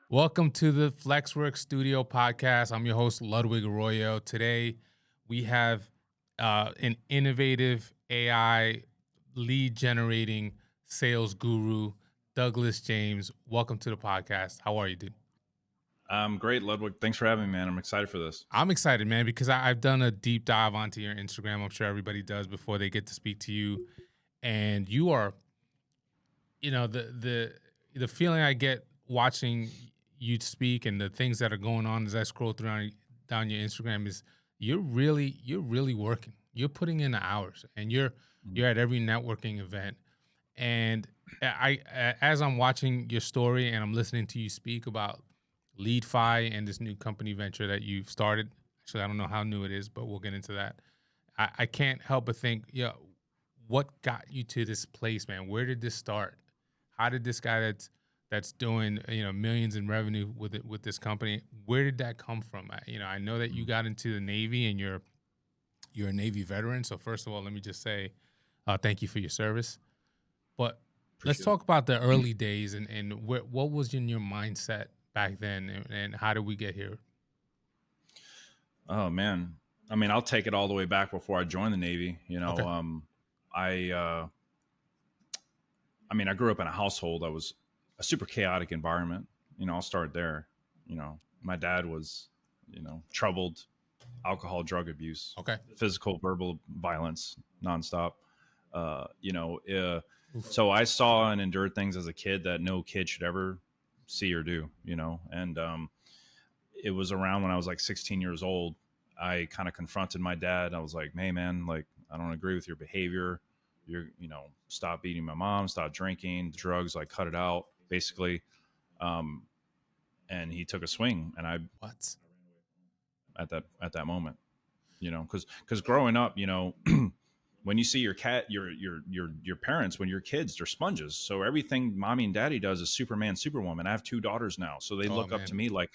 Welcome to the Flexwork Studio Podcast. I'm your host, Ludwig Royal. Today, we have an innovative AI lead generating sales guru, Douglas James. Welcome to the podcast. How are you, dude? Great, Ludwig. Thanks for having me, man. I'm excited for this. I'm excited, man, because I've done a deep dive onto your Instagram. I'm sure everybody does before they get to speak to you. And you are, the feeling I get watching you speak and the things that are going on as I scroll down your Instagram is you're really working. You're putting in the hours, and you're at every networking event. And as I'm watching your story and I'm listening to you speak about LeadFi and this new company venture that you've started. Actually, I don't know how new it is, but we'll get into that. I can't help but think, what got you to this place, man? Where did this start? How did this guy that's doing millions in revenue with this company, where did that come from? I know that you got into the Navy and you're a Navy veteran. So first of all, let me just say thank you for your service. But let's talk about the early days and what was in your mindset back then, and how did we get here? Oh man, I mean, I'll take it all the way back before I joined the Navy. Okay. I grew up in a household that was a super chaotic environment. I'll start there. My dad was, troubled, alcohol, drug abuse, Okay. physical, verbal violence, nonstop. So I saw and endured things as a kid that no kid should ever see or do, and it was around when I was like 16 years old, I kind of confronted my dad. I was like, hey man, like, I don't agree with your behavior. Stop beating my mom, stop drinking, drugs, like cut it out basically. And he took a swing, and I, What? at that moment, cause growing up, when you see your parents, when you're kids, they're sponges. So everything mommy and daddy does is Superman, Superwoman. I have 2 daughters now. So they look up to me like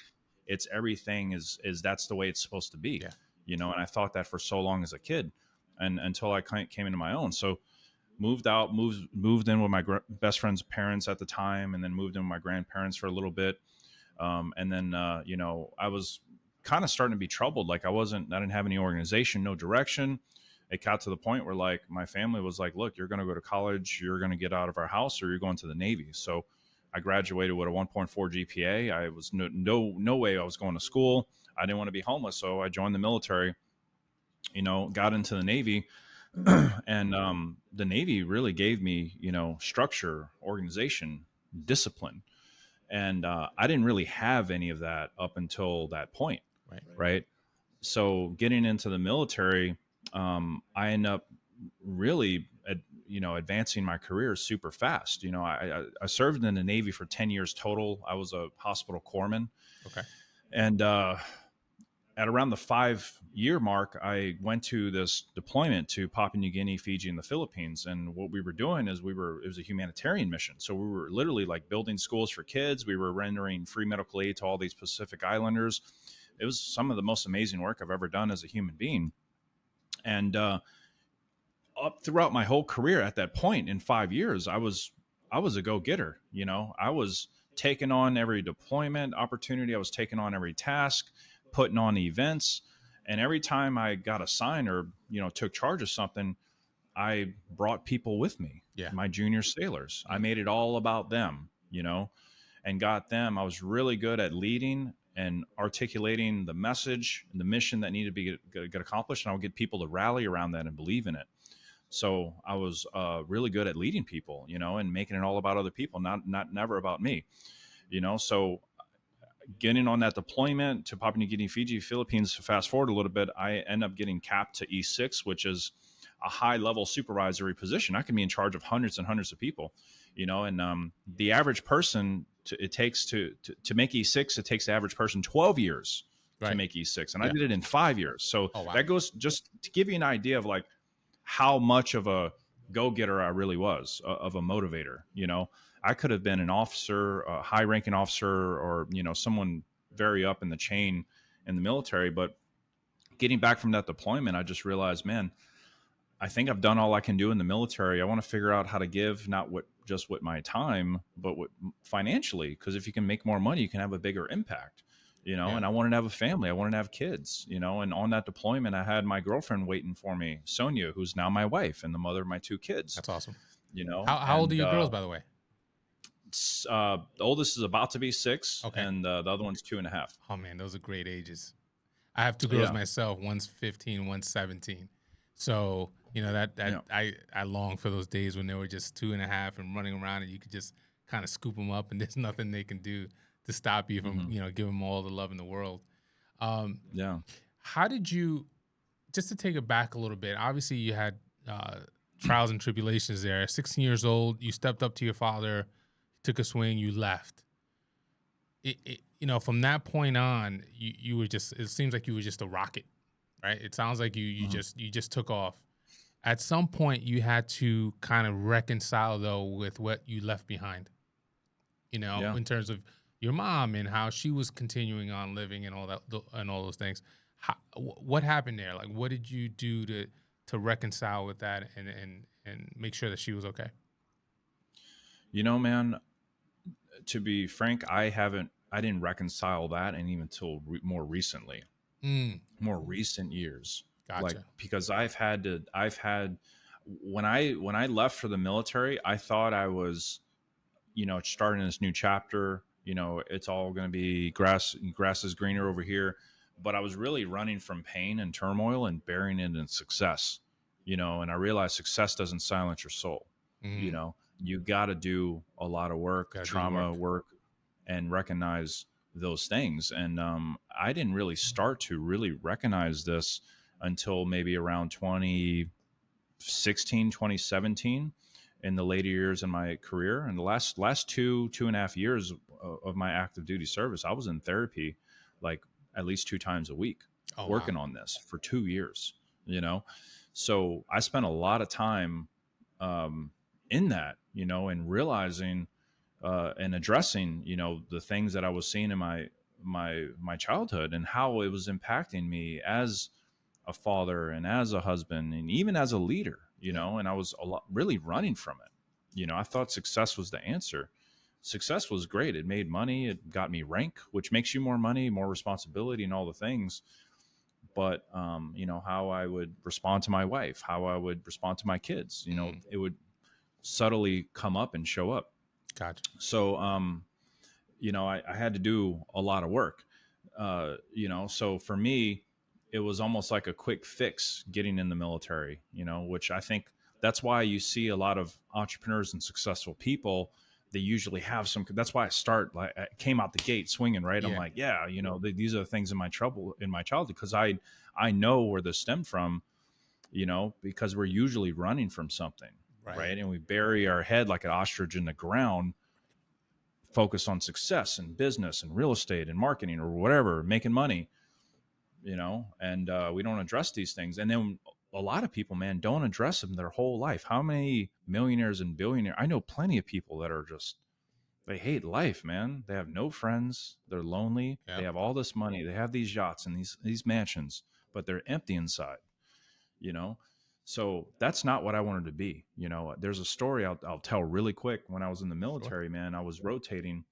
it's everything is that's the way it's supposed to be, and I thought that for so long as a kid, and until I came into my own. So moved in with my best friend's parents at the time, and then moved in with my grandparents for a little bit. And then, I was kind of starting to be troubled. Like I didn't have any organization, no direction. It got to the point where like my family was like, look, you're going to go to college, you're going to get out of our house, or you're going to the Navy. So I graduated with a 1.4 GPA. I was no way I was going to school. I didn't want to be homeless. So I joined the military, got into the Navy. And the Navy really gave me, structure, organization, discipline. And I didn't really have any of that up until that point. Right. So getting into the military, I end up really, advancing my career super fast. I served in the Navy for 10 years total. I was a hospital corpsman. Okay. And at around the 5-year mark, I went to this deployment to Papua New Guinea, Fiji, and the Philippines. And what we were doing is it was a humanitarian mission. So we were literally like building schools for kids. We were rendering free medical aid to all these Pacific Islanders. It was some of the most amazing work I've ever done as a human being. And up throughout my whole career at that point in 5 years, I was a go-getter. I was taking on every deployment opportunity. I was taking on every task, putting on events. And every time I got assigned or, took charge of something, I brought people with me, my junior sailors. I made it all about them, and got them. I was really good at leading and articulating the message and the mission that needed to get accomplished. And I would get people to rally around that and believe in it. So I was really good at leading people, and making it all about other people, never about me, so getting on that deployment to Papua New Guinea, Fiji, Philippines, fast forward a little bit, I end up getting capped to E6, which is a high level supervisory position. I can be in charge of hundreds and hundreds of people, and the average person it takes to make E6, it takes the average person 12 years to make E6. And I did it in 5 years. So that goes just to give you an idea of like how much of a go-getter I really was, of a motivator. I could have been an officer, a high-ranking officer, or someone very up in the chain in the military. But getting back from that deployment, I just realized, man, I think I've done all I can do in the military. I want to figure out how to give not what just with my time, but with financially, because if you can make more money, you can have a bigger impact, Yeah. and I wanted to have a family. I wanted to have kids, and on that deployment, I had my girlfriend waiting for me, Sonia, who's now my wife and the mother of my two kids, That's awesome. you know, How old are and, your girls, by the way? the oldest is about to be 6, Okay. and the other one's 2.5. Oh man, those are great ages. I have two girls Yeah. myself. One's 15, one's 17. So that Yeah. I long for those days when they were just 2.5 and running around, and you could just kind of scoop them up, and there's nothing they can do to stop you from Hmm. giving them all the love in the world. Um, Yeah. how did you, just to take it back a little bit? Obviously, you had trials and tribulations there. 16 years old, you stepped up to your father, took a swing, you left. From that point on, you were just, it seems like you were just a rocket, right? It sounds like you Hmm. just took off. At some point, you had to kind of reconcile though with what you left behind, Yeah. in terms of your mom and how she was continuing on living and all that and all those things. What happened there? Like, what did you do to reconcile with that and make sure that she was okay? Man, to be frank, I didn't reconcile that, and even until more recently, Mm, more recent years, like, gotcha. because when I left for the military, I thought I was, starting this new chapter. It's all going to be grass is greener over here, but I was really running from pain and turmoil and burying it in success. And I realized success doesn't silence your soul. you Mm, know you got to do a lot of work, gotta do the trauma work. work, and recognize those things. And I didn't really start to really recognize this until maybe around 2016, 2017, in the later years in my career. And the last 2.5 years of my active duty service, I was in therapy like at least 2 times a week, Oh wow. working on this for 2 years. So I spent a lot of time um, in that, and realizing and addressing, the things that I was seeing in my childhood, and how it was impacting me as a father and as a husband and even as a leader. Yeah. And I was really running from it. I thought success was the answer. Success was great. It made money. It got me rank, which makes you more money, more responsibility, and all the things. But how I would respond to my wife, how I would respond to my kids, Mm, it would subtly come up and show up. gotcha. So I had to do a lot of work. So for me, it was almost like a quick fix getting in the military, which I think that's why you see a lot of entrepreneurs and successful people. They usually have some. That's why I came out the gate swinging, right? I'm Yeah. like, yeah, these are the things in my childhood, because I know where this stemmed from, because we're usually running from something, Right. right? And we bury our head like an ostrich in the ground, focus on success and business and real estate and marketing or whatever, making money, and we don't address these things. And then a lot of people, man, don't address them their whole life. How many millionaires and billionaires? I know plenty of people that are just, they hate life, man. They have no friends. They're lonely. Yeah. They have all this money. They have these yachts and these mansions, but they're empty inside, you know? So that's not what I wanted to be. There's a story I'll tell really quick. When I was in the Sure. military, man, I was rotating.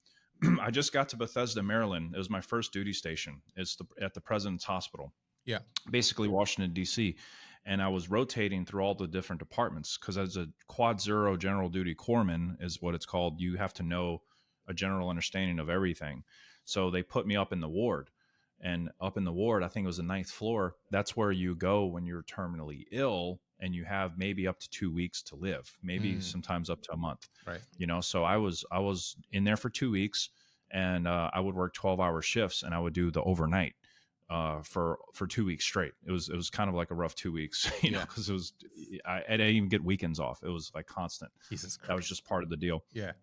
I just got to Bethesda, Maryland. It was my first duty station. It's at the President's Hospital, Yeah. basically Washington, D.C. And I was rotating through all the different departments, because as a quad zero general duty corpsman is what it's called, you have to know a general understanding of everything. So they put me up in the ward. And up in the ward, I think it was the ninth floor. That's where you go when you're terminally ill and you have maybe up to 2 weeks to live, maybe Mm, sometimes up to a month. right. So I was in there for 2 weeks, and I would work 12-hour shifts, and I would do the overnight for 2 weeks straight. It was kind of like a rough 2 weeks, Yeah. because I didn't even get weekends off. It was like constant. Jesus That was Christ. just part of the deal. Yeah.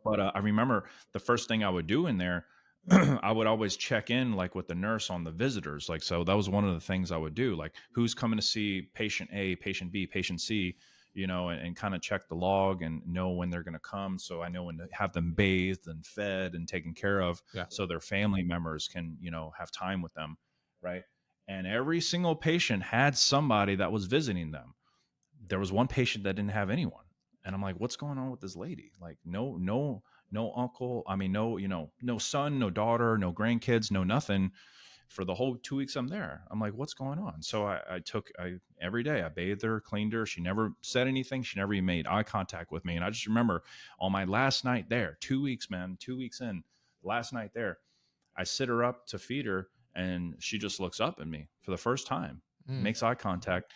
But I remember the first thing I would do in there, I would always check in like with the nurse on the visitors. Like, so that was one of the things I would do, like who's coming to see patient A, patient B, patient C, and kind of check the log and know when they're going to come. So I know when to have them bathed and fed and taken care of, Yeah. so their family members can, have time with them. Right. And every single patient had somebody that was visiting them. There was one patient that didn't have anyone. And I'm like, what's going on with this lady? Like, no uncle. I mean, no, no son, no daughter, no grandkids, no nothing for the whole 2 weeks I'm there. I'm like, what's going on? So I every day I bathed her, cleaned her. She never said anything. She never even made eye contact with me. And I just remember on my last night there, 2 weeks, man, 2 weeks in, last night there, I sit her up to feed her and she just looks up at me for the first time, makes eye contact.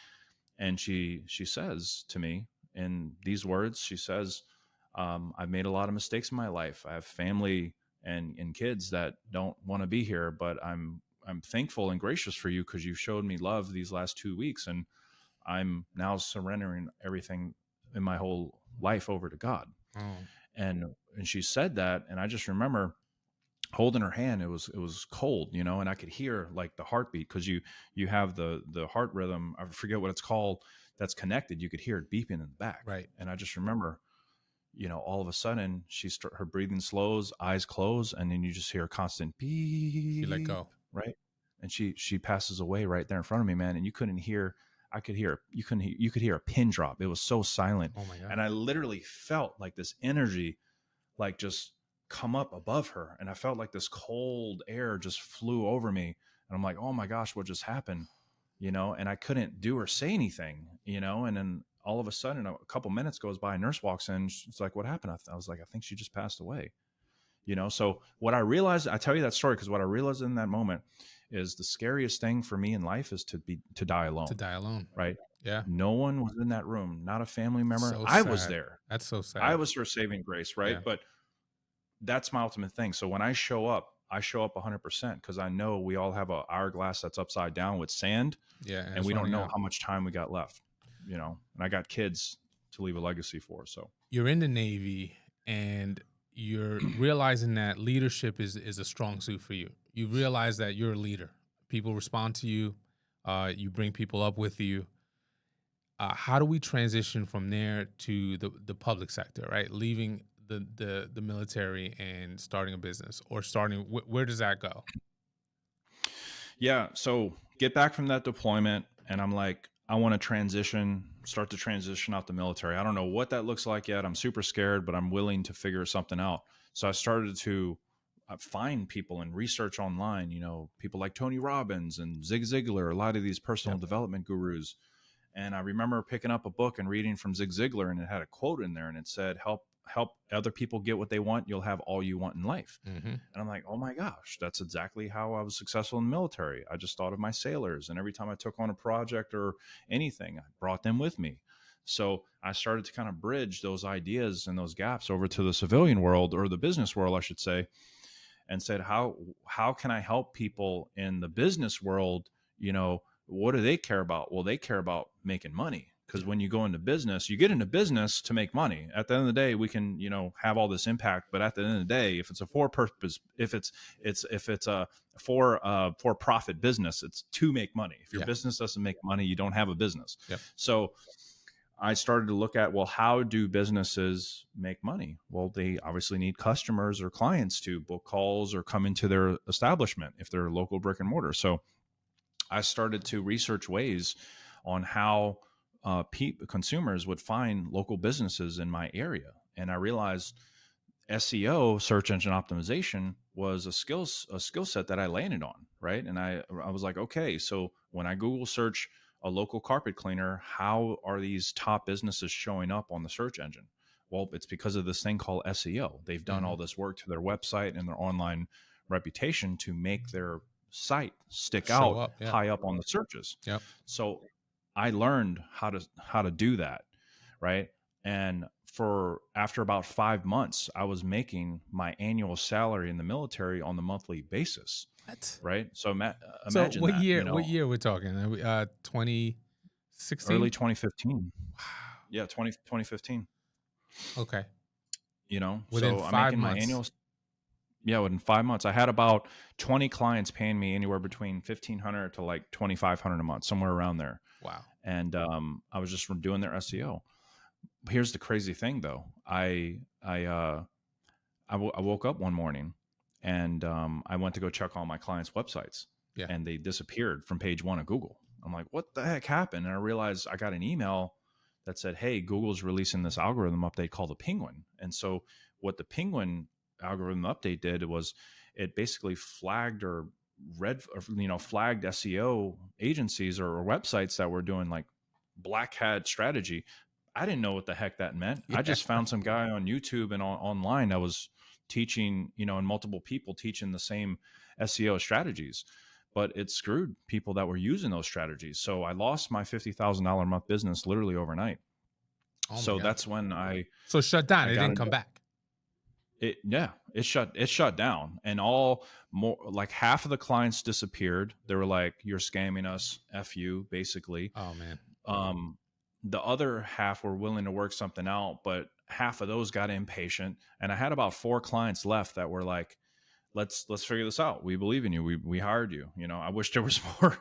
And she says to me in these words, she says, I've made a lot of mistakes in my life. I have family and kids that don't want to be here, but I'm thankful and gracious for you because you showed me love these last 2 weeks. And I'm now surrendering everything in my whole life over to God. Oh. And she said that. And I just remember holding her hand. It was cold, and I could hear like the heartbeat because you have the heart rhythm. I forget what it's called. That's connected. You could hear it beeping in the back. Right. And I just remember, all of a sudden her breathing slows, eyes close, and then you just hear a constant beep. She let go. Right. And she passes away right there in front of me, man. And you could hear a pin drop. It was so silent. Oh my God. And I literally felt like this energy, like just come up above her. And I felt like this cold air just flew over me. And I'm like, oh my gosh, what just happened? And I couldn't do or say anything, and then all of a sudden a couple minutes goes by, a nurse walks in. She's like, what happened? I was like, I think she just passed away. So what I realized, I tell you that story because what I realized in that moment is the scariest thing for me in life is to die alone. To die alone. Right. Yeah. No one was in that room, not a family member. So I sad. was there. That's so sad. I was her saving grace. Right. Yeah. But that's my ultimate thing. So when I show up 100% because I know we all have a hourglass that's upside down with sand. Yeah. And we don't know how much time we got left, and I got kids to leave a legacy for. So you're in the Navy and you're realizing that leadership is a strong suit for you. You realize that you're a leader. People respond to you. You bring people up with you. How do we transition from there to the public sector, right? Leaving the military and starting a business or starting, where does that go? Yeah. So get back from that deployment and I'm like, I want to start to transition out the military. I don't know what that looks like yet. I'm super scared, but I'm willing to figure something out. So I started to find people and research online, people like Tony Robbins and Zig Ziglar, a lot of these personal development gurus. And I remember picking up a book and reading from Zig Ziglar, and it had a quote in there and it said, help other people get what they want. You'll have all you want in life. Mm-hmm. And I'm like, oh my gosh, that's exactly how I was successful in the military. I just thought of my sailors. And every time I took on a project or anything, I brought them with me. So I started to kind of bridge those ideas and those gaps over to the civilian world, or the business world, I should say, and said, how can I help people in the business world? What do they care about? Well, they care about making money. Because when you go into business, you get into business to make money. At the end of the day, we can, have all this impact. But at the end of the day, if it's a for-purpose, if it's a for-profit business, it's to make money. If your business doesn't make money, you don't have a business. Yep. So I started to look at, well, how do businesses make money? Well, they obviously need customers or clients to book calls or come into their establishment if they're a local brick and mortar. So I started to research ways on how consumers would find local businesses in my area. And I realized SEO, search engine optimization, was a skill set that I landed on. Right. And I was like, okay, so when I Google search a local carpet cleaner, how are these top businesses showing up on the search engine? Well, it's because of this thing called SEO. They've done all this work to their website and their online reputation to make their site stick out high up on the searches. Yep. So I learned how to do that, right? And after about 5 months, I was making my annual salary in the military on the monthly basis. What? Right? So imagine what that, year? What year we're talking? 2016, early 2015. Wow. Yeah, 2015. Okay. Within 5 months. Within 5 months, I had about 20 clients paying me anywhere between $1,500 to like $2,500 a month, somewhere around there. Wow. And I was just doing their SEO. Here's the crazy thing, though. I woke up one morning and I went to go check all my clients' websites, and they disappeared from page 1 of Google. I'm like, what the heck happened? And I realized I got an email that said, hey, Google's releasing this algorithm update called the Penguin. And so what the Penguin algorithm update did was it basically flagged or flagged SEO agencies or websites that were doing like black hat strategy. I didn't know what the heck that meant. Yeah. I just found some guy on YouTube and online that was teaching, and multiple people teaching the same SEO strategies, but it screwed people that were using those strategies. So I lost my $50,000 a month business literally overnight. Oh so that's when So shut down. It didn't come back. It shut down, and like half of the clients disappeared. They were like, "You're scamming us, F you," basically. Oh man. The other half were willing to work something out, but half of those got impatient. And I had about 4 clients left that were like, let's figure this out. We believe in you. We hired you. I wish there was more,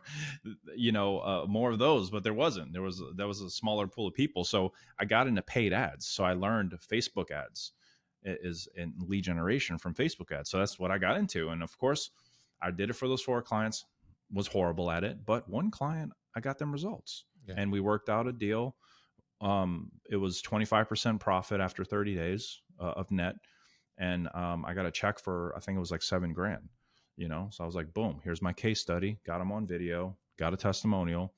more of those, but there wasn't. There was a smaller pool of people. So I got into paid ads. So I learned Facebook ads is in lead generation from Facebook ads. So that's what I got into. And of course I did it for those 4 clients, was horrible at it, but one client, I got them results. Yeah. And we worked out a deal. It was 25% profit after 30 days of net. And I got a check for, I think it was like $7,000, So I was like, boom, here's my case study. Got them on video, got a testimonial,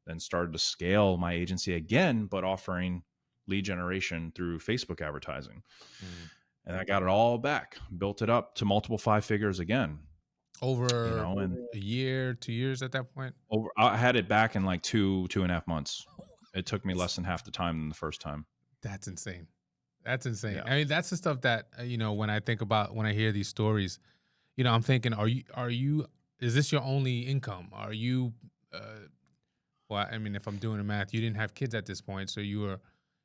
then started to scale my agency again, but offering lead generation through Facebook advertising. And I got it all back, built it up to multiple 5 figures again. Over a year, 2 years at that point? I had it back in like 2.5 months. It took me less than half the time than the first time. That's insane. That's insane. Yeah. I mean, that's the stuff that, when I hear these stories, I'm thinking, is this your only income? Are you, well, I mean, if I'm doing the math, you didn't have kids at this point. So you were,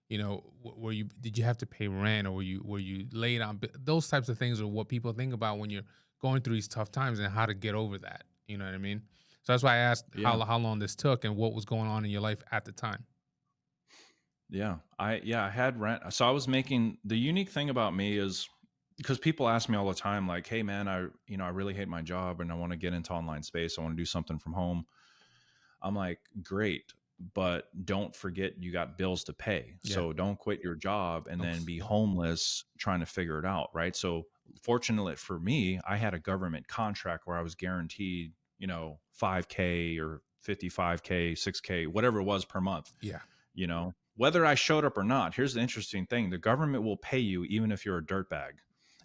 did you have to pay rent, or were you laid on? Those types of things are what people think about when you're going through these tough times and how to get over that. You know what I mean? So that's why I asked how long this took and what was going on in your life at the time. Yeah, I had rent. So I was making, the unique thing about me is, because people ask me all the time, like, hey man, I really hate my job and I want to get into online space. I want to do something from home. I'm like, great, but don't forget you got bills to pay. Yeah. So don't quit your job and then be homeless trying to figure it out. Right. So fortunately for me, I had a government contract where I was guaranteed, $5K or $55K, $6K, whatever it was per month. Yeah. Whether I showed up or not, here's the interesting thing. The government will pay you even if you're a dirtbag.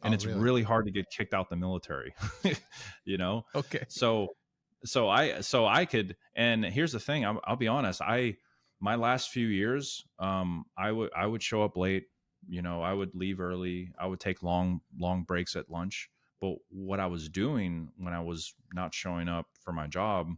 And it's really hard to get kicked out the military, Okay. So I could, and here's the thing. I'll be honest. My last few years, I would show up late, I would leave early. I would take long breaks at lunch. But what I was doing when I was not showing up for my job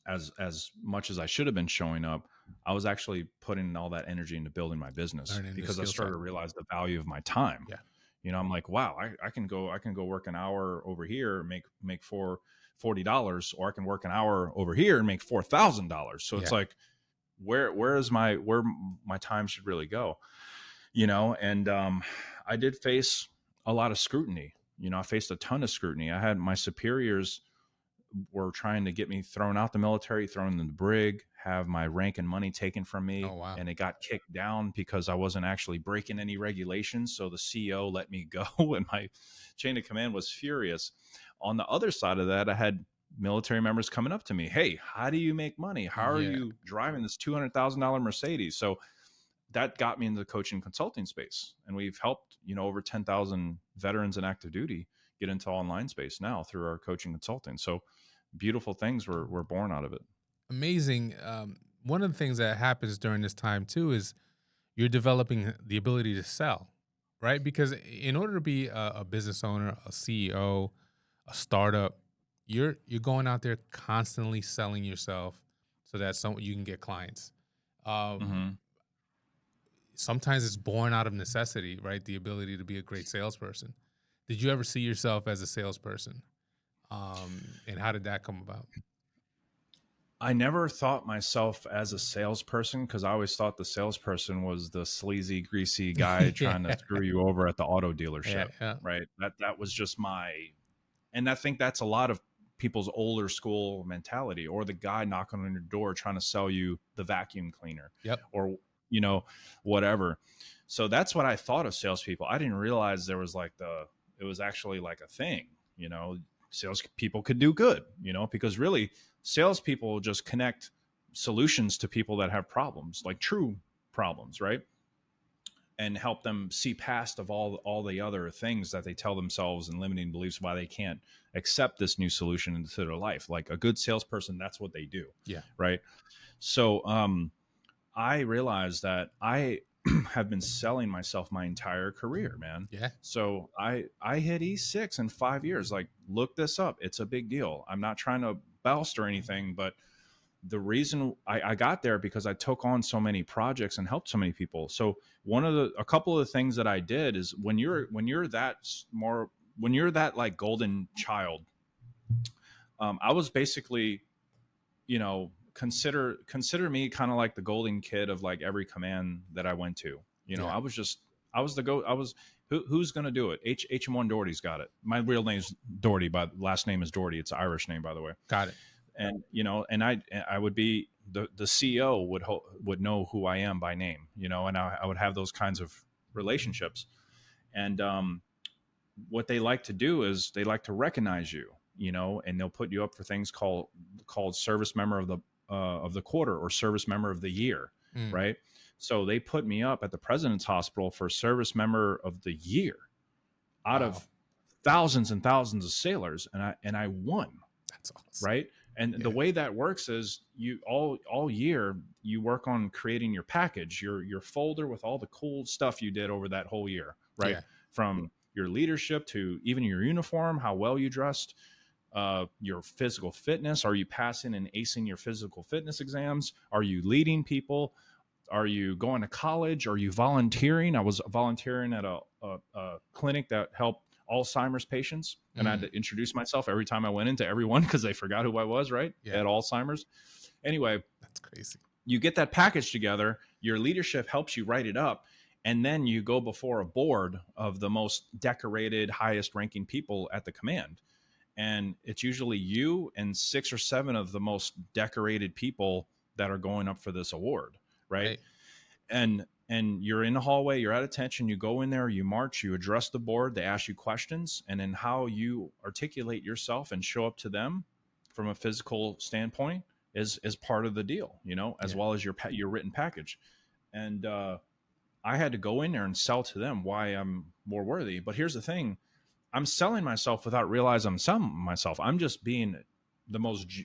as much as I should have been showing up, I was actually putting all that energy into building my business, because I started to realize the value of my time. Yeah. I'm like, wow, I can go work an hour over here, make $40, or I can work an hour over here and make $4,000. So it's like, where my time should really go, and I did face a lot of scrutiny. I faced a ton of scrutiny. I had my superiors were trying to get me thrown out the military, thrown in the brig, have my rank and money taken from me. Oh, wow. And it got kicked down because I wasn't actually breaking any regulations. So the CEO let me go, and my chain of command was furious. On the other side of that, I had military members coming up to me. Hey, how do you make money? How are you driving this $200,000 Mercedes? So that got me into the coaching consulting space. And we've helped, over 10,000 veterans in active duty get into online space now through our coaching consulting. So beautiful things were born out of it. Amazing. One of the things that happens during this time too is you're developing the ability to sell, right? Because in order to be a business owner, a CEO, a startup, you're going out there constantly selling yourself so that you can get clients. Sometimes it's born out of necessity, right? The ability to be a great salesperson. Did you ever see yourself as a salesperson? And how did that come about? I never thought myself as a salesperson, because I always thought the salesperson was the sleazy, greasy guy trying to screw you over at the auto dealership, right? That was just and I think that's a lot of people's older school mentality, or the guy knocking on your door trying to sell you the vacuum cleaner, or whatever. So that's what I thought of salespeople. I didn't realize there was it was actually like a thing, salespeople could do good, because really salespeople just connect solutions to people that have problems, like true problems, right? And help them see past of all the other things that they tell themselves and limiting beliefs why they can't accept this new solution into their life. Like a good salesperson, that's what they do. Yeah. Right. So I realized that I have been selling myself my entire career, man. Yeah. So I hit E6 in 5 years. Like, look this up. It's a big deal. I'm not trying to boast or anything, but the reason I got there because I took on so many projects and helped so many people. So a couple of the things that I did is when you're that like golden child, I was basically, consider me kind of like the golden kid of like every command that I went to. Who's going to do it? HM1 Doherty's got it. My real name's Doherty, but last name is Doherty. It's an Irish name, by the way. Got it. And I would be the CEO would know who I am by name, and I would have those kinds of relationships. And what they like to do is they like to recognize you, and they'll put you up for things called service member of the quarter or service member of the year, right? So they put me up at the President's Hospital for service member of the year out of thousands and thousands of sailors, and I won. That's awesome. Right. And the way that works is you all year you work on creating your package, your folder with all the cool stuff you did over that whole year, right? Yeah. From your leadership to even your uniform, how well you dressed, your physical fitness. Are you passing and acing your physical fitness exams? Are you leading people? Are you going to college? Are you volunteering? I was volunteering at a clinic that helped Alzheimer's patients, and I had to introduce myself every time I went into everyone because they forgot who I was, right? Yeah. At Alzheimer's. Anyway, that's crazy. You get that package together, your leadership helps you write it up, and then you go before a board of the most decorated, highest ranking people at the command. And it's usually you and 6 or 7 of the most decorated people that are going up for this award, right? And you're in the hallway, you're at attention, you go in there, you march, you address the board, they ask you questions, and then how you articulate yourself and show up to them from a physical standpoint is part of the deal, as well as your written package. And I had to go in there and sell to them why I'm more worthy. But here's the thing, I'm selling myself without realizing I'm selling myself. I'm just being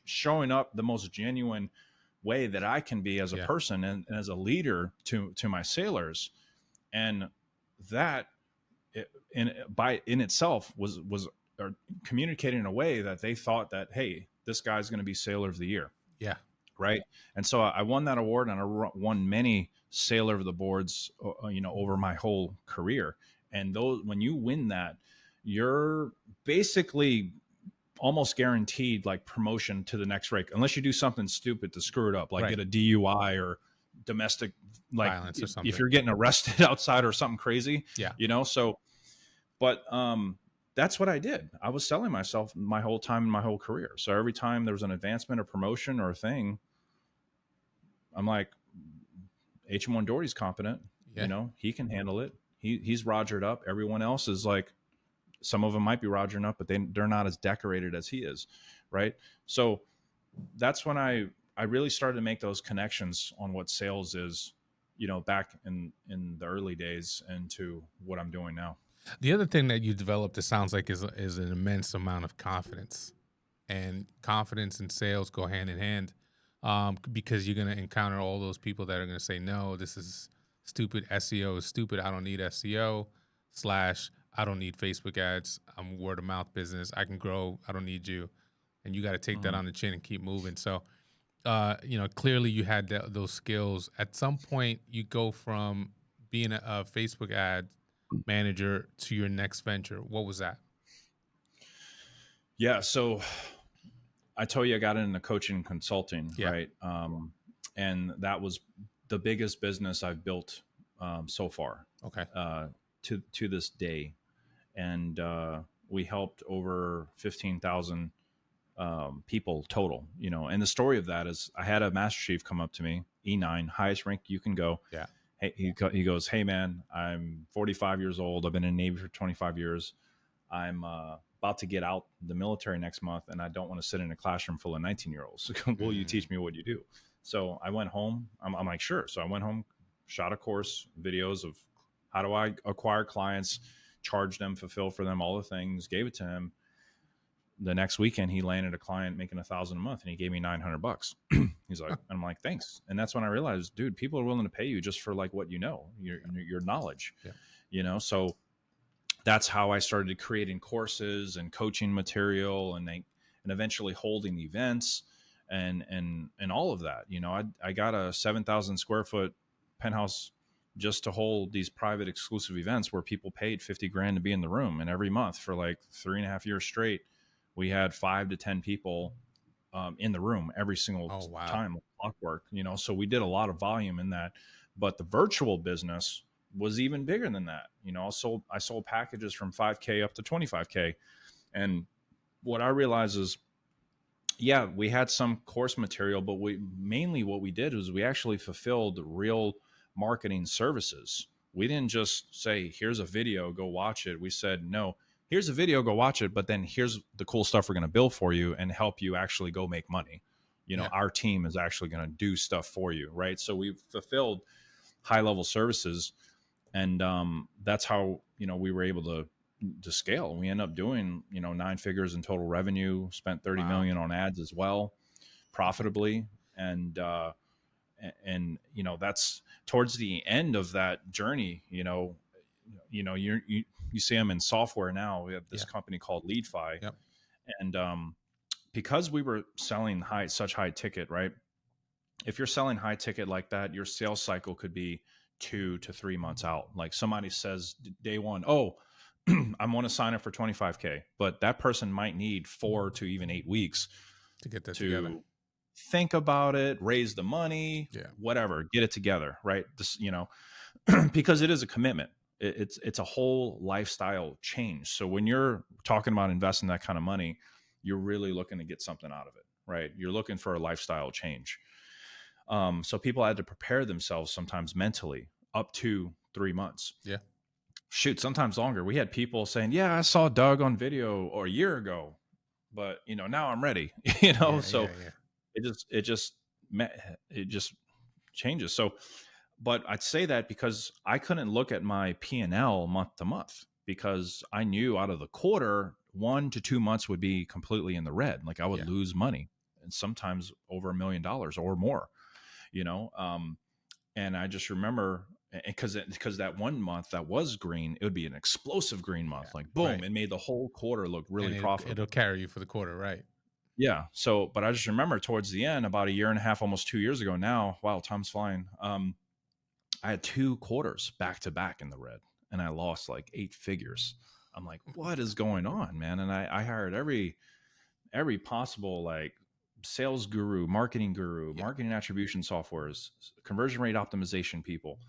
showing up the most genuine way that I can be as a person and as a leader to my sailors. And that in itself was communicating in a way that they thought that, hey, this guy's going to be Sailor of the Year. Yeah. Right. And so I won that award, and I won many Sailor of the Boards, over my whole career. And when you win that, you're basically almost guaranteed like promotion to the next rank, unless you do something stupid to screw it up, like get a DUI or domestic violence or something. If you're getting arrested outside or something crazy, but that's what I did. I was selling myself my whole time in my whole career. So every time there was an advancement or promotion or a thing, I'm like, HM1 Doherty's competent, he can handle it. He's rogered up. Everyone else is like, some of them might be rogering up, but they're not as decorated as he is, right? So that's when I really started to make those connections on what sales is, back in the early days into what I'm doing now. The other thing that you developed, it sounds like, is an immense amount of confidence. And confidence and sales go hand in hand, because you're going to encounter all those people that are going to say, no, this is stupid. SEO is stupid. I don't need SEO / I don't need Facebook ads. I'm word of mouth business. I can grow. I don't need you. And you got to take that on the chin and keep moving. So, clearly you had those skills. At some point, you go from being a Facebook ad manager to your next venture. What was that? Yeah. So I told you I got into coaching and consulting, right? And that was the biggest business I've built so far. Okay. To this day. And we helped over 15,000 people total, and the story of that is I had a master chief come up to me, E9, highest rank you can go. Yeah. hey, he goes, hey man, I'm 45 years old. I've been in the Navy for 25 years. I'm about to get out the military next month, and I don't want to sit in a classroom full of 19-year-olds. Will you teach me what you do? So I went home. I'm like, sure. So I went home, shot a course, videos of how do I acquire clients, charge them, fulfill for them, all the things, gave it to him. The next weekend he landed a client making $1,000 a month, and he gave me $900. He's like, I'm like, thanks. And that's when I realized, dude, people are willing to pay you just for like what you know, your knowledge, so that's how I started creating courses and coaching material, and eventually holding events and all of that. I got a 7,000 square foot penthouse just to hold these private exclusive events where people paid 50 grand to be in the room. And every month for like 3.5 years straight, we had 5 to 10 people in the room every single time, clockwork, so we did a lot of volume in that. But the virtual business was even bigger than that. I sold packages from 5K up to 25K. And what I realized is, yeah, we had some course material, but what we did was we actually fulfilled real marketing services. We didn't just say, here's a video, go watch it. We said, no, here's a video, go watch it, but then here's the cool stuff we're going to build for you and help you actually go make money. Our team is actually going to do stuff for you, right? So we've fulfilled high level services, and that's how we were able to scale. We end up doing 9 figures in total revenue, spent 30 million on ads as well, profitably, and that's towards the end of that journey. You see them in software now. We have this company called LeadFi, and because we were selling such high ticket, right? If you're selling high ticket like that, your sales cycle could be 2 to 3 months out. Like somebody says day one, oh, I want to sign up for 25K, but that person might need 4 to even 8 weeks to get that together. Think about it, raise the money, whatever, get it together, right? This, because it is a commitment. It's a whole lifestyle change. So when you're talking about investing that kind of money, you're really looking to get something out of it, right? You're looking for a lifestyle change. So people had to prepare themselves sometimes mentally up to 3 months. Yeah. Shoot, sometimes longer. We had people saying, yeah, I saw Doug on video or a year ago, but now I'm ready, it just changes. So, but I'd say that because I couldn't look at my P&L month to month, because I knew out of the quarter, 1 to 2 months would be completely in the red. Like I would lose money, and sometimes over $1 million or more, and I just remember, because that 1 month that was green, it would be an explosive green month, like boom, it made the whole quarter look really profitable. It'll carry you for the quarter, right? Yeah. So, but I just remember towards the end, about 1.5 years, almost 2 years ago now, wow, time's flying. I had 2 quarters back to back in the red, and I lost like 8 figures. I'm like, what is going on, man? And I hired every possible like sales guru, marketing attribution softwares, conversion rate optimization people.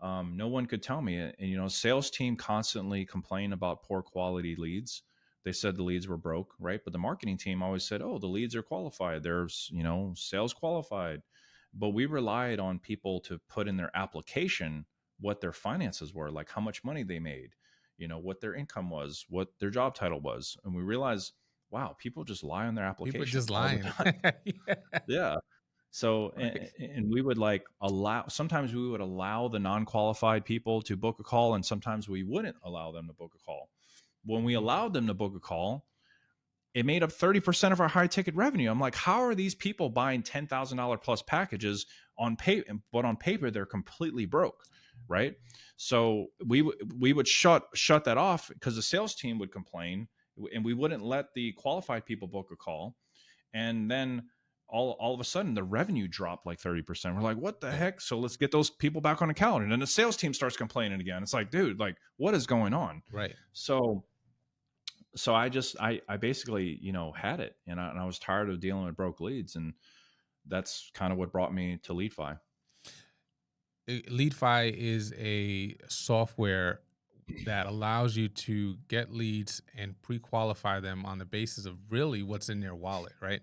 No one could tell me. And sales team constantly complained about poor quality leads. They said the leads were broke, right? But the marketing team always said, oh, the leads are qualified. There's, sales qualified. But we relied on people to put in their application what their finances were, like how much money they made, what their income was, what their job title was. And we realized, wow, people just lie on their application. People just lying. Yeah. So, and we would sometimes we would allow the non-qualified people to book a call, and sometimes we wouldn't allow them to book a call. When we allowed them to book a call, it made up 30% of our high ticket revenue. I'm like, how are these people buying $10,000 plus packages on but on paper, they're completely broke. Right. So we would shut that off, because the sales team would complain, and we wouldn't let the qualified people book a call. And then all of a sudden the revenue dropped like 30%. We're like, what the heck? So let's get those people back on the calendar. And then the sales team starts complaining again. It's like, dude, like what is going on? Right. So I basically, had it, and I was tired of dealing with broke leads. And that's kind of what brought me to LeadFi. LeadFi is a software that allows you to get leads and pre-qualify them on the basis of really what's in their wallet, right?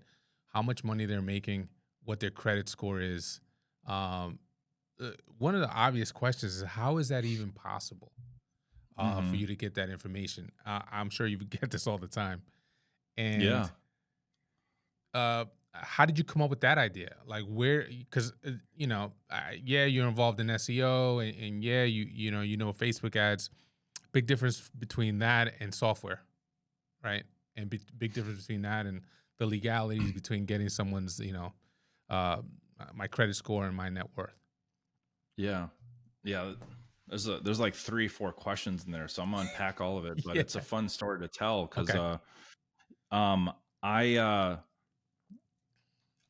How much money they're making, what their credit score is, one of the obvious questions is, how is that even possible for Hmm. you to get that information? I'm sure you get this all the time. And Yeah. how did you come up with that idea? Like, where? Because yeah, you're involved in SEO, and yeah, you know Facebook ads. Big difference between that and software, right? And big difference between that and the legalities between getting someone's, uh, my credit score and my net worth. Yeah. Yeah. There's like 3, 4 questions in there, so I'm gonna unpack all of it. But Yeah. it's a fun story to tell because Okay. um, I uh,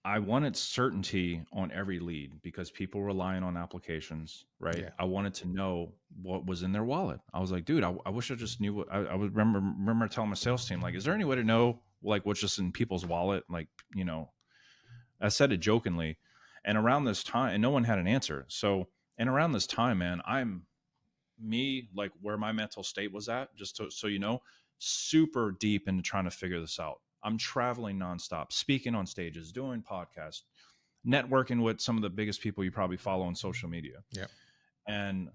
I wanted certainty on every lead because people relying on applications, right? Yeah. I wanted to know what was in their wallet. I was like, dude, I wish I just knew what I would remember telling my sales team, like, is there any way to know like what's just in people's wallet? Like, I said it jokingly. And around this time, and no one had an answer. So, and around this time, man, I'm me, like where my mental state was at, just so you know, super deep into trying to figure this out. I'm traveling nonstop, speaking on stages, doing podcasts, networking with some of the biggest people you probably follow on social media. Yeah. And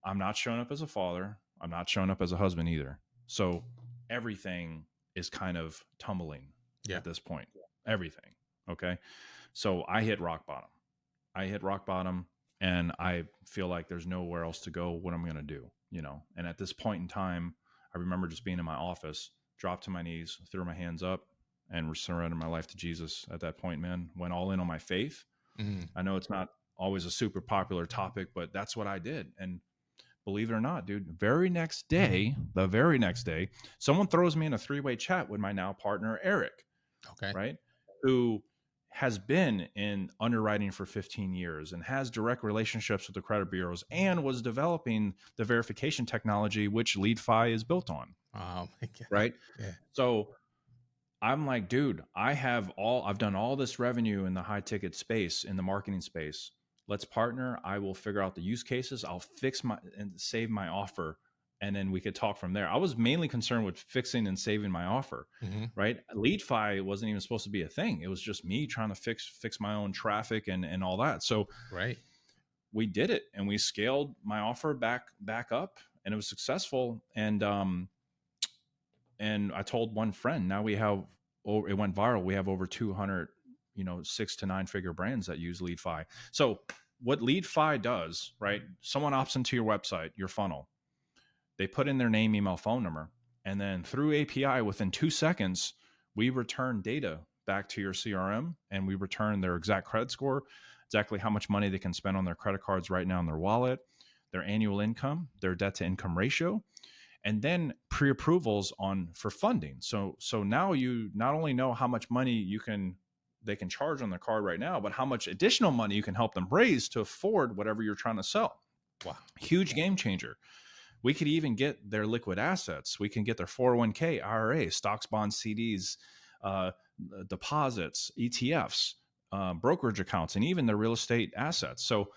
I'm not showing up as a father. I'm not showing up as a husband either. So everything is kind of tumbling Yeah. at this point. Everything. Okay. So I hit rock bottom. And I feel like there's nowhere else to go. What I'm going to do, And at this point in time, I remember just being in my office, dropped to my knees, threw my hands up, and surrendered my life to Jesus at that point, man. Went all in on my faith. Mhm. I know it's not always a super popular topic, but that's what I did. And believe it or not, dude, the very next day, someone throws me in a 3-way chat with my now partner, Eric, Okay. right? Who has been in underwriting for 15 years and has direct relationships with the credit bureaus and was developing the verification technology, which LeadFi is built on. Oh my God. Right. Yeah. So I'm like, dude, I've done all this revenue in the high ticket space, in the marketing space. Let's partner. I will figure out the use cases. I'll fix and save my offer. And then we could talk from there. I was mainly concerned with fixing and saving my offer, Mhm. right? LeadFi wasn't even supposed to be a thing. It was just me trying to fix my own traffic and all that. So Right. we did it and we scaled my offer back up and it was successful. And I told one friend, now we have, it went viral. We have over 200, 6 to 9 figure brands that use LeadFi. So what LeadFi does, right? Someone opts into your website, your funnel. They put in their name, email, phone number, and then through API within 2 seconds, we return data back to your CRM and we return their exact credit score, exactly how much money they can spend on their credit cards right now in their wallet, their annual income, their debt to income ratio, and then pre-approvals for funding. So now you not only know how much money they can charge on their card right now, but how much additional money you can help them raise to afford whatever you're trying to sell. Wow. Huge game changer. We could even get their liquid assets. We can get their 401k, IRA, stocks, bonds, CDs, deposits, ETFs, brokerage accounts, and even their real estate assets. So,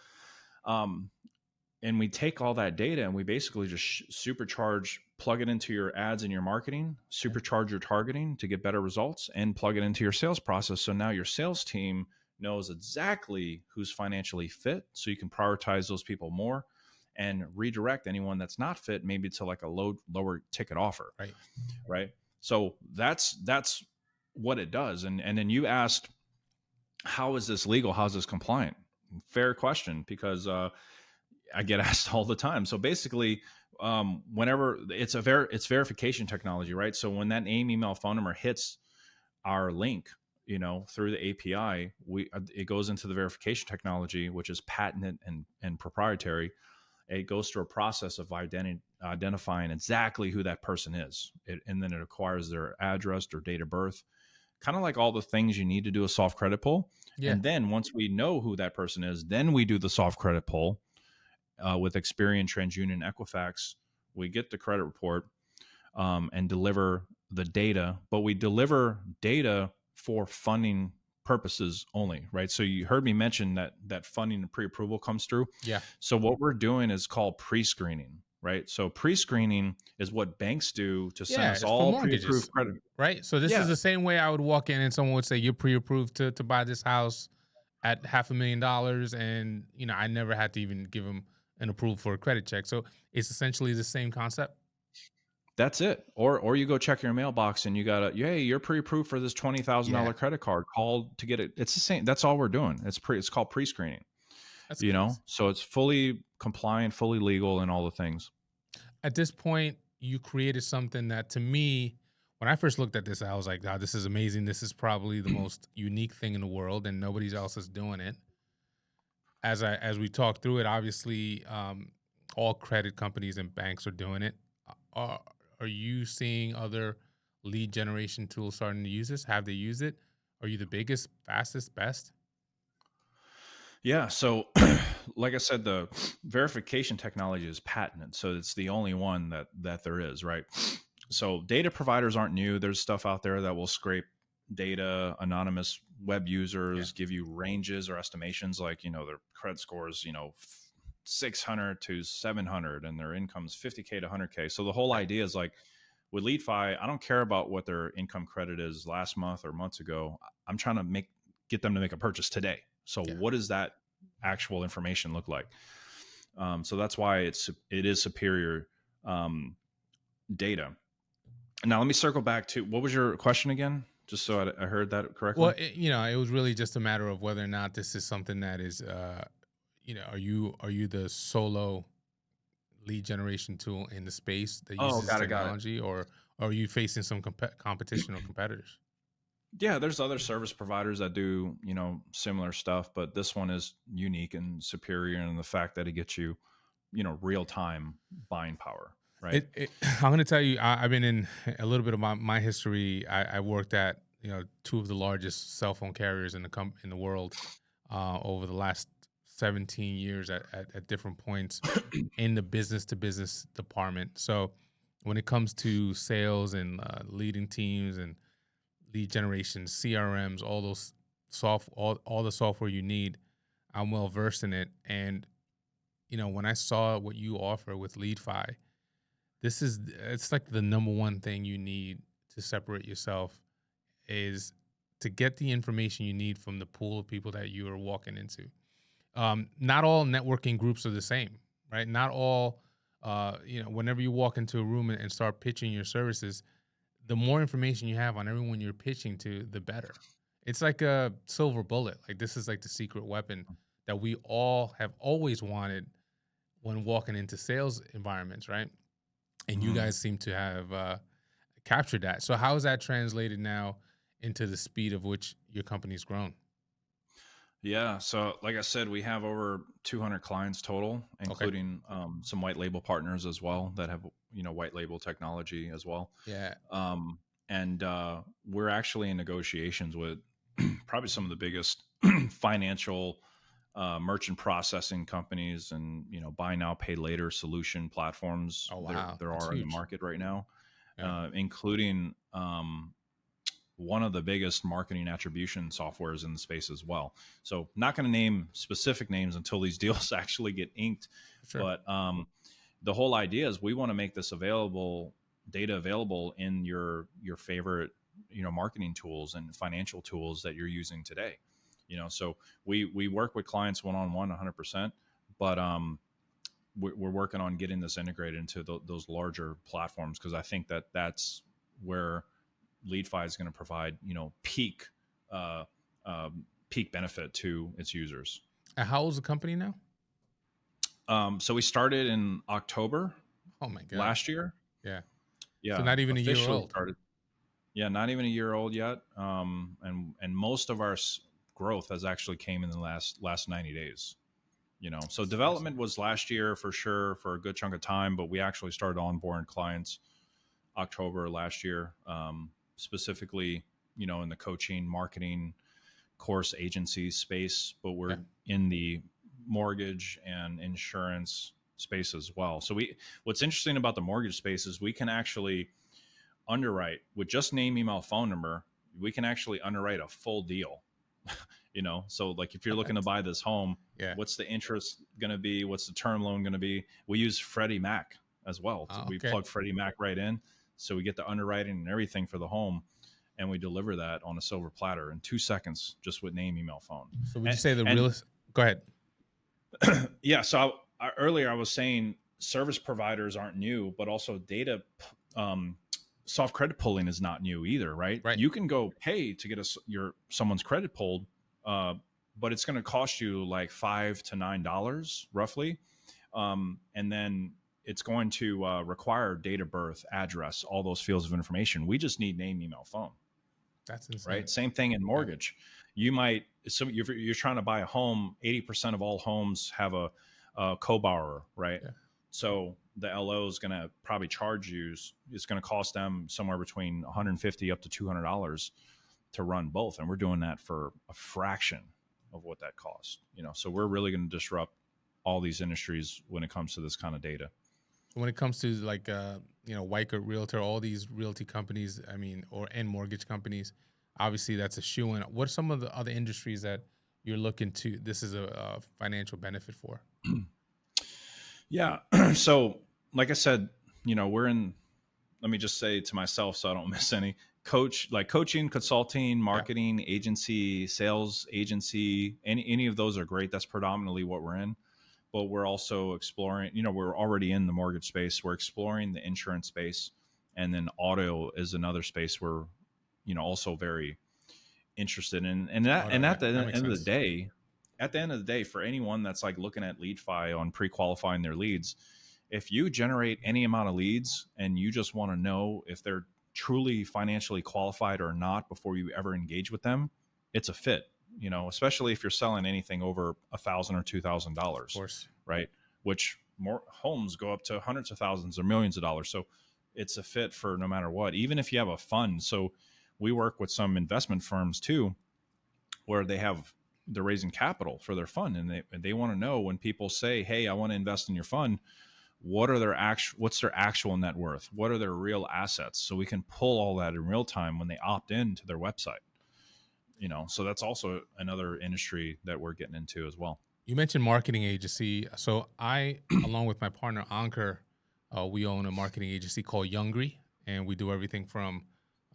and we take all that data and we basically just supercharge, plug it into your ads and your marketing, supercharge your targeting to get better results, and plug it into your sales process. So now your sales team knows exactly who's financially fit, so you can prioritize those people more and redirect anyone that's not fit, maybe to like a lower ticket offer. Right. So that's what it does. And then you asked, how is this legal? How's this compliant? Fair question, because I get asked all the time. So basically, whenever it's verification technology, right? So when that name, email, phone number hits our link, through the API, it goes into the verification technology, which is patented and proprietary. It goes through a process of identifying exactly who that person is. And then it acquires their address, their date of birth, kind of like all the things you need to do a soft credit pull. Yeah. And then once we know who that person is, then we do the soft credit pull with Experian, TransUnion, Equifax. We get the credit report and deliver the data, but we deliver data for funding purposes only, right? So you heard me mention that funding and pre-approval comes through. Yeah. So what we're doing is called pre-screening, right? So pre-screening is what banks do to send us all pre-approved credit. Right. So this is the same way I would walk in and someone would say, you're pre-approved to buy this house. at $500,000, and I never had to even give them an approval for a credit check. So it's essentially the same concept. That's it. Or you go check your mailbox and you got a, hey, you're pre-approved for this Yeah, $20,000 credit card. Call to get it. It's the same. That's all we're doing. It's called pre-screening. that's crazy. So it's fully compliant, fully legal, and all the things. At this point, you created something that, to me, when I first looked at this, I was like, God, this is amazing. This is probably the most unique thing in the world, and nobody else is doing it. As we talk through it, obviously, all credit companies and banks are doing it. Are are you seeing other lead generation tools starting to use this? Have they used it? Are you the biggest, fastest, best? Yeah. So, like I said, the verification technology is patented, so it's the only one that there is, right? So, data providers aren't new. There's stuff out there that will scrape data, anonymous web Yeah, users, give you ranges or estimations, like their credit scores, 600 to 700, and their income's 50K to 100K. So the whole right. idea is like with LeadFi, I don't care about what their income credit is last month or months ago. I'm trying to get them to make a purchase today. So Yeah. what does that actual information look like? So that's why it is superior data. Now let me circle back to, what was your question again? Just so I heard that Well, correctly. it was really just a matter of whether or not this is something that is, are you the solo lead generation tool in the space that Oh, uses got it. technology, or are you facing some competition or competitors? Yeah, there's other service providers that do, similar stuff, but this one is unique and superior in the fact that it gets you, real time buying power, right? I'm going to tell you, I've been in a little bit of my history. I worked at two of the largest cell phone carriers in the world over the last 17 years at different points in the business to business department. So when it comes to sales and leading teams and lead generation, CRMs, all those all the software you need, I'm well versed in it. And when I saw what you offer with LeadFi, it's like the number one thing you need to separate yourself is to get the information you need from the pool of people that you are walking into. Not all networking groups are the same, right? Not all, whenever you walk into a room and start pitching your services, the more information you have on everyone you're pitching to, the better. It's like a silver bullet. Like, this is like the secret weapon that we all have always wanted when walking into sales environments, right? And you Mhm. guys seem to have captured that. So how is that translated now into the speed of which your company's grown? Yeah. So, like I said, we have over 200 clients total, Okay. including some white label partners as well that have, white label technology as well. Yeah. Um, and we're actually in negotiations with probably some of the biggest financial merchant processing companies and buy now pay later solution platforms Oh there wow, there that's are in the huge. market right now, Yeah. including one of the biggest marketing attribution softwares in the space as well. So not going to name specific names until these deals actually get inked, For sure. but the whole idea is we want to make this data available in your favorite marketing tools and financial tools that you're using today. So we work with clients one-on-one 100%, but we're working on getting this integrated into those larger platforms, because I think that's where LeadFi is going to provide uh, peak benefit to its users. And how old is the company now? So we started in October Oh my god. last year. Yeah. So Yeah, not even a year officially old. started. Yeah, not even a year old yet. And most of our growth has actually came in the last 90 days. So That's awesome. development was last year for sure for a good chunk of time, but we actually started onboarding clients October last year, specifically, in the coaching, marketing, course agency space, but Yeah. we're in the mortgage and insurance space as well. So what's interesting about the mortgage space is we can actually underwrite with just name, email, phone number. We can actually underwrite a full deal. So like if you're looking to What? buy this home, Yeah. what's the interest going to be? What's the term loan going to be? We use Freddie Mac as well. Oh, We okay. plug Freddie Mac right in, so we get the underwriting and everything for the home. and we deliver that on a silver platter in 2 seconds, just with name, email, phone. So would you say the realist? Go ahead. Yeah. So earlier I was saying service providers aren't new, but also data, soft credit pulling is not new either, right? Right. You can go pay to get someone's credit pulled, but it's going to cost you like $5 to $9 roughly, and then it's going to require date of birth, address, all those fields of information. We just need name, email, phone. That's insane. Right. Same thing in mortgage. You might, so you're trying to buy a home. 80% of all homes have a co-borrower, right? Yeah. So the LO is going to probably charge you. It's going to cost them somewhere between $150 up to $200 to run both, and we're doing that for a fraction of what that costs. So we're really going to disrupt all these industries when it comes to this kind of data. When it comes to like Wyker Realtor, all these realty companies, and mortgage companies, obviously that's a shoo-in. What are some of the other industries that you're looking to? This is a financial benefit for. Yeah. So, like I said, we're in. Let me just say to myself, so I don't miss any. Coaching, consulting, marketing, agency, sales agency, any of those are great. That's predominantly what we're in. But we're also exploring, we're already in the mortgage space. We're exploring the insurance space. And then auto is another space we're, also very interested in. And at the end of the day, for anyone that's like looking at LeadFi on pre-qualifying their leads, if you generate any amount of leads and you just want to know if they're truly financially qualified or not before you ever engage with them, it's a fit. Especially if you're selling anything over $1,000 or $2,000, of course, right? Which more homes go up to hundreds of thousands or millions of dollars. So it's a fit for no matter what, even if you have a fund. So we work with some investment firms too, where they're raising capital for their fund, and they want to know when people say, "Hey, I want to invest in your fund," what's their actual net worth? What are their real assets? So we can pull all that in real time when they opt in to their website. So that's also another industry that we're getting into as well. You mentioned marketing agency. So I, along with my partner Ankur, we own a marketing agency called Youngry, and we do everything from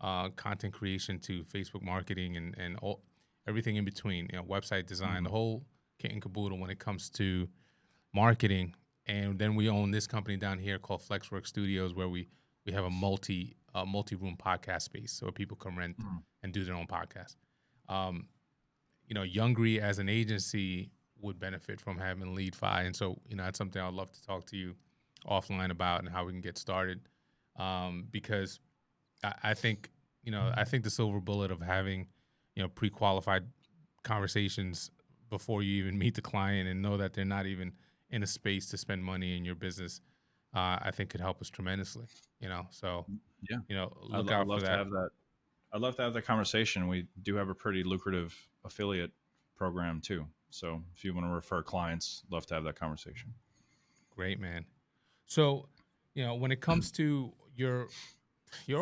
content creation to Facebook marketing and everything in between. Website design, the whole kit and caboodle when it comes to marketing. And then we own this company down here called Flexwork Studios, where we have a multi-room podcast space, so people can rent and do their own podcast. Youngry as an agency would benefit from having LeadFi. And so, that's something I'd love to talk to you offline about and how we can get started. Because I think the silver bullet of having, pre-qualified conversations before you even meet the client and know that they're not even in a space to spend money in your business, I think could help us tremendously, so, yeah, look out for that. I'd love to have that conversation. We do have a pretty lucrative affiliate program too. So if you want to refer clients, love to have that conversation. Great, man. So, when it comes to you're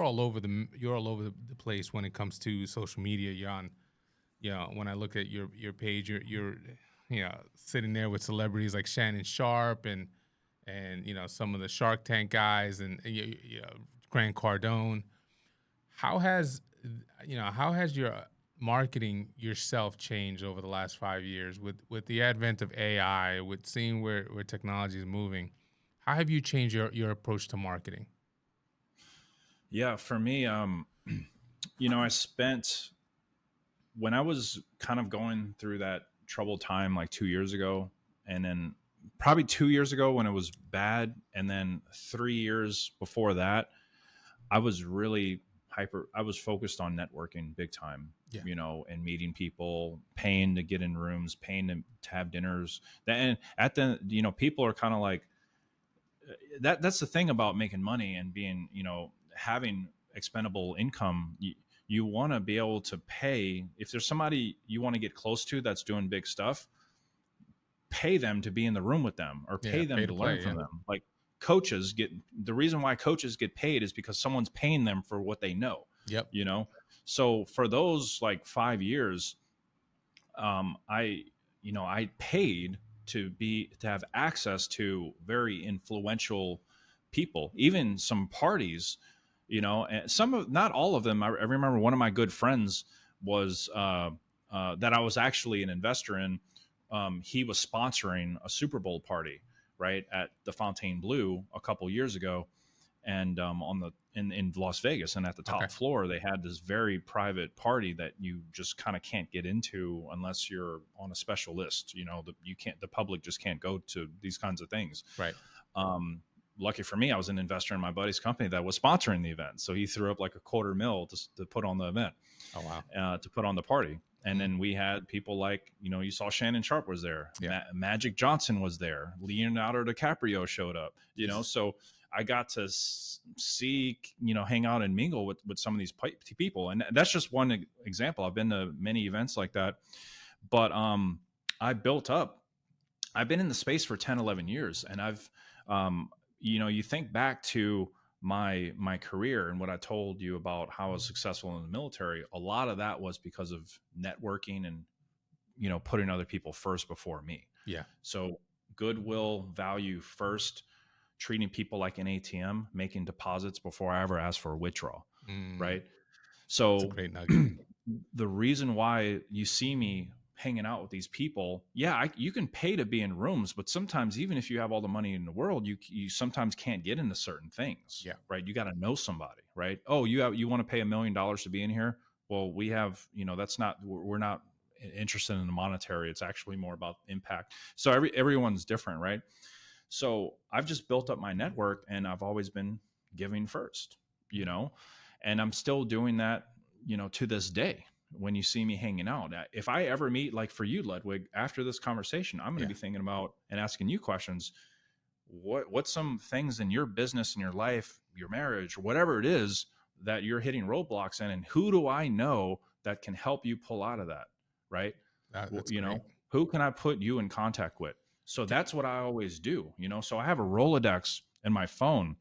all over the place when it comes to social media. You're on, when I look at your page, you're sitting there with celebrities like Shannon Sharp and some of the Shark Tank guys and Grant Cardone. How has your marketing yourself changed over the last 5 years with the advent of AI, with seeing where technology is moving? How have you changed your approach to marketing? Yeah, for me, I spent, when I was kind of going through that troubled time like 2 years ago, and then probably 2 years ago when it was bad, and then 3 years before that, I was really I was focused on networking big time, and meeting people, paying to get in rooms, paying to have dinners. And at the, people are kind of like, that's the thing about making money and being, having expendable income. You want to be able to pay. If there's somebody you want to get close to that's doing big stuff, pay them to be in the room with them, or pay them to learn from them. Like the reason why coaches get paid is because someone's paying them for what they know. Yep. So for those like 5 years, I paid to have access to very influential people, even some parties. And not all of them. I remember one of my good friends was that I was actually an investor in. He was sponsoring a Super Bowl party, right, at the Fontainebleau a couple years ago, and in Las Vegas, and at the top floor they had this very private party that you just kind of can't get into unless you're on a special list. The public just can't go to these kinds of things. Right. Lucky for me, I was an investor in my buddy's company that was sponsoring the event, so he threw up like $250,000 to put on the event. Oh wow! To put on the party. And then we had people like, you saw Shannon Sharp was there. Yeah. Magic Johnson was there. Leonardo DiCaprio showed up, so I got to see, hang out and mingle with some of these people. And that's just one example. I've been to many events like that, but I've been in the space for 10, 11 years. And I've, you think back to my career and what I told you about how I was successful in the military, a lot of that was because of networking and, putting other people first before me. Yeah. So goodwill, value first, treating people like an ATM, making deposits before I ever ask for a withdrawal. Right. So that's a great nugget. The reason why you see me hanging out with these people, you can pay to be in rooms, but sometimes even if you have all the money in the world, you sometimes can't get into certain things. Yeah. Right. You got to know somebody, right? Oh, you want to pay $1 million to be in here? Well, we have, we're not interested in the monetary. It's actually more about impact. So everyone's different. Right. So I've just built up my network, and I've always been giving first, and I'm still doing that, to this day. When you see me hanging out, if I ever meet, like for you, Ludwig, after this conversation, I'm going to be thinking about and asking you questions. What's some things in your business, in your life, your marriage, or whatever it is that you're hitting roadblocks in, and who do I know that can help you pull out of that? Right. That's who can I put you in contact with? So that's what I always do, so I have a Rolodex in my phone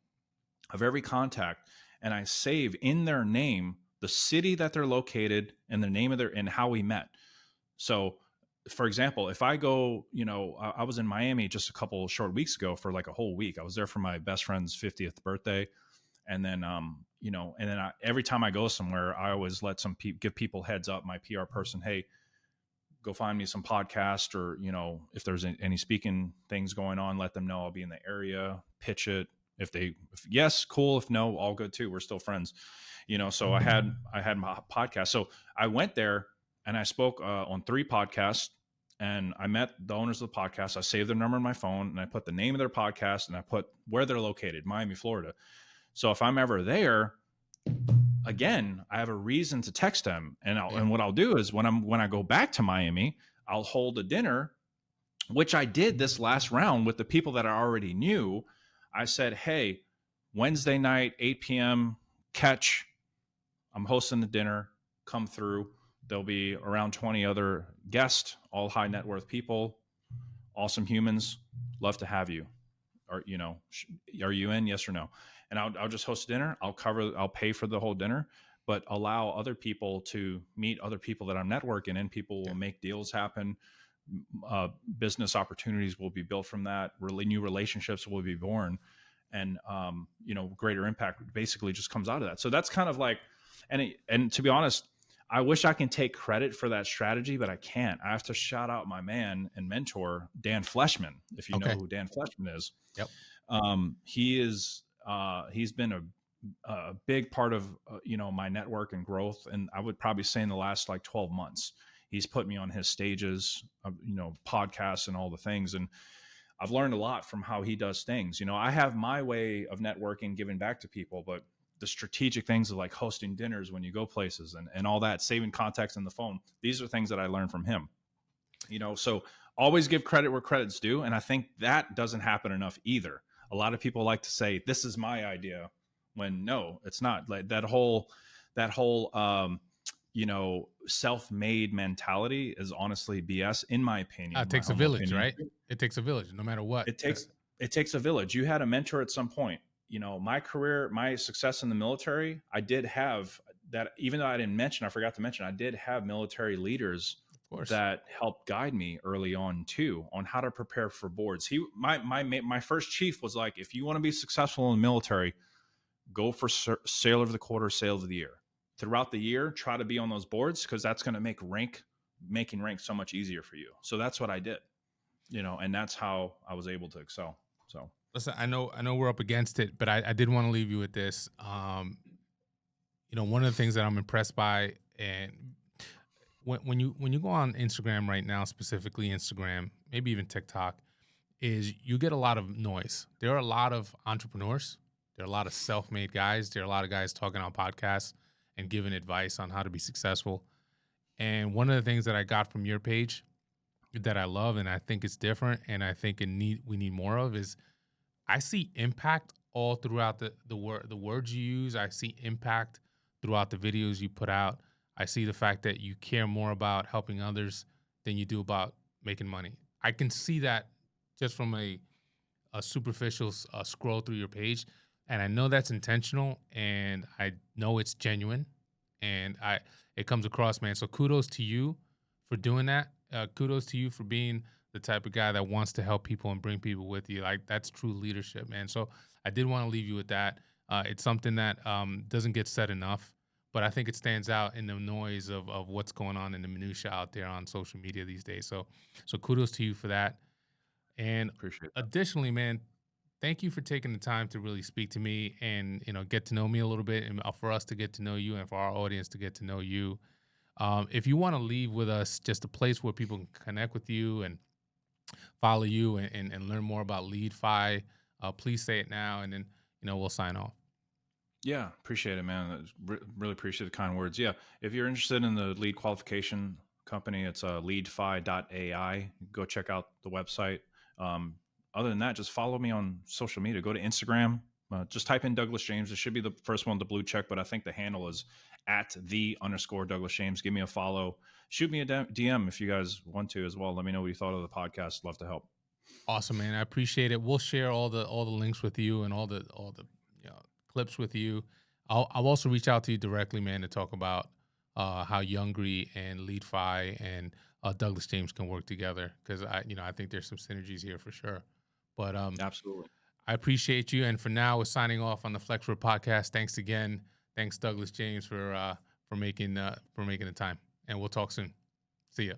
of every contact, and I save in their name the city that they're located and the name of and how we met. So for example, if I go, I was in Miami just a couple short weeks ago for like a whole week. I was there for my best friend's 50th birthday. And then, every time I go somewhere, I always let give people heads up, my PR person, hey, go find me some podcast, or, if there's any speaking things going on, let them know I'll be in the area, pitch it. If yes, cool. If no, all good too. We're still friends. So I had my podcast. So I went there and I spoke on 3 podcasts, and I met the owners of the podcast. I saved their number in my phone, and I put the name of their podcast, and I put where they're located, Miami, Florida. So if I'm ever there again, I have a reason to text them. And what I'll do is when I go back to Miami, I'll hold a dinner, which I did this last round with the people that I already knew. I said, hey, Wednesday night, 8 p.m., I'm hosting the dinner, come through. There'll be around 20 other guests, all high net worth people, awesome humans. Love to have you. Are you in? Yes or no? And I'll just host dinner. I'll pay for the whole dinner, but allow other people to meet other people that I'm networking, and people will make deals happen. Business opportunities will be built from that. Really new relationships will be born. And, greater impact basically just comes out of that. So that's kind of like, and to be honest, I wish I can take credit for that strategy, but I can't. I have to shout out my man and mentor, Dan Fleshman, if you know who Dan Fleshman is. Yep. He's been a big part of, my network and growth. And I would probably say in the last like 12 months, he's put me on his stages, podcasts and all the things. And I've learned a lot from how he does things. I have my way of networking, giving back to people, but the strategic things of like hosting dinners when you go places and all that, saving contacts in the phone, these are things that I learned from him. So always give credit where credit's due. And I think that doesn't happen enough either. A lot of people like to say, this is my idea, when no, it's not. Like that whole self-made mentality is honestly BS, in my opinion. It takes a village, right? It takes a village, no matter what. It takes a village. You had a mentor at some point. My career, my success in the military, I did have that. Even though I forgot to mention, I did have military leaders that helped guide me early on too, on how to prepare for boards. My first chief was like, if you want to be successful in the military, go for sale of the quarter, sale of the year. Throughout the year, try to be on those boards, because that's going to make making rank so much easier for you. So that's what I did, and that's how I was able to excel. So listen, I know we're up against it, but I did want to leave you with this. One of the things that I'm impressed by, and when you go on Instagram right now, specifically Instagram, maybe even TikTok, is you get a lot of noise. There are a lot of entrepreneurs. There are a lot of self-made guys. There are a lot of guys talking on podcasts and giving advice on how to be successful. And one of the things that I got from your page that I love, and I think it's different, and I think we need more of, is I see impact all throughout the words you use. I see impact throughout the videos you put out. I see the fact that you care more about helping others than you do about making money. I can see that just from a superficial scroll through your page, and I know that's intentional, and I know it's genuine, and it comes across, man. So kudos to you for doing that. Kudos to you for being the type of guy that wants to help people and bring people with you. Like, that's true leadership, man. So I did want to leave you with that. It's something that doesn't get said enough, but I think it stands out in the noise of what's going on in the minutia out there on social media these days. So kudos to you for that. And appreciate that. Additionally, man, thank you for taking the time to really speak to me and, get to know me a little bit, and for us to get to know you and for our audience to get to know you. If you want to leave with us just a place where people can connect with you and follow you and learn more about LeadFi, please say it now, and then, we'll sign off. Yeah, appreciate it, man. Really appreciate the kind words. Yeah, if you're interested in the lead qualification company, it's leadfi.ai. Go check out the website. Other than that, just follow me on social media. Go to Instagram. Just type in Douglas James. It should be the first one, the blue check, but I think the handle is @the_Douglas James. Give me a follow. Shoot me a DM if you guys want to as well. Let me know what you thought of the podcast. Love to help. Awesome, man. I appreciate it. We'll share all the links with you and all the clips with you. I'll also reach out to you directly, man, to talk about how Youngry and LeadFi and Douglas James can work together, because I think there's some synergies here for sure. But absolutely, I appreciate you. And for now, we're signing off on the Flexwork Podcast. Thanks again. Thanks, Douglas James, for making the time. And we'll talk soon. See ya.